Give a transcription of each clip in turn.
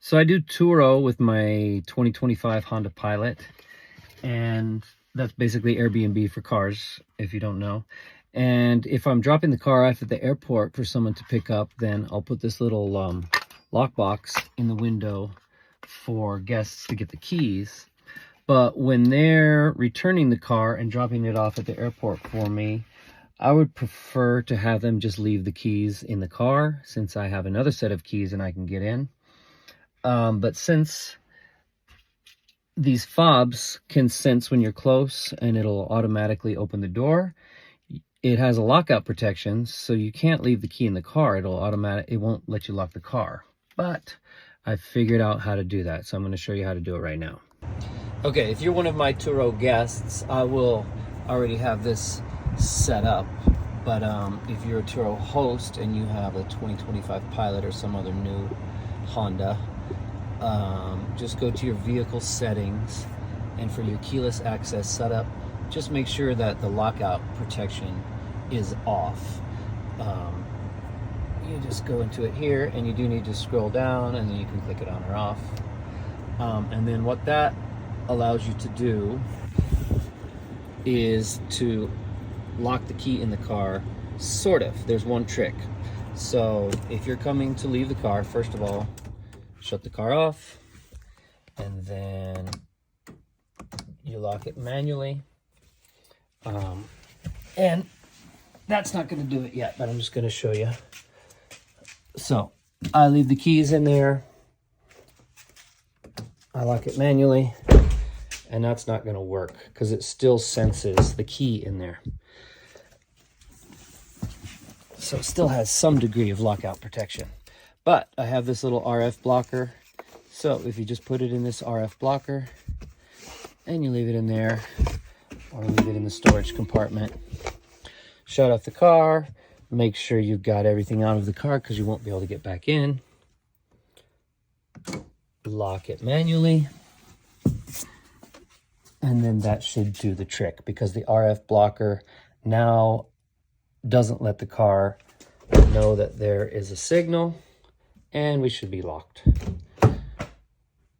So I do Turo with my 2025 Honda Pilot, and that's basically Airbnb for cars, if you don't know. And if I'm dropping the car off at the airport for someone to pick up, then I'll put this little lockbox in the window for guests to get the keys. But when they're returning the car and dropping it off at the airport for me, I would prefer to have them just leave the keys in the car, since I have another set of keys and I can get in. But since these fobs can sense when you're close and it'll automatically open the door, it has a lockout protection, so you can't leave the key in the car. It won't let you lock the car. But I figured out how to do that, so I'm going to show you how to do it right now. Okay, if you're one of my Turo guests, I will already have this set up. But if you're a Turo host and you have a 2025 Pilot or some other new Honda, just go to your vehicle settings, and for your keyless access setup, just make sure that the lockout protection is off. You just go into it here, and you do need to scroll down, and then you can click it on or off. And then what that allows you to do is to lock the key in the car, sort of. There's one trick. So if you're coming to leave the car, first of all, shut the car off, and then you lock it manually. And that's not going to do it yet, but I'm just going to show you. So I leave the keys in there, I lock it manually, and that's not going to work because it still senses the key in there. So it still has some degree of lockout protection. But I have this little RF blocker. So if you just put it in this RF blocker and you leave it in there, or leave it in the storage compartment, shut off the car, make sure you've got everything out of the car because you won't be able to get back in. Lock it manually. And then that should do the trick, because the RF blocker now doesn't let the car know that there is a signal, and we should be locked.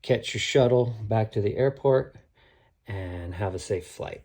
Catch your shuttle back to the airport and have a safe flight.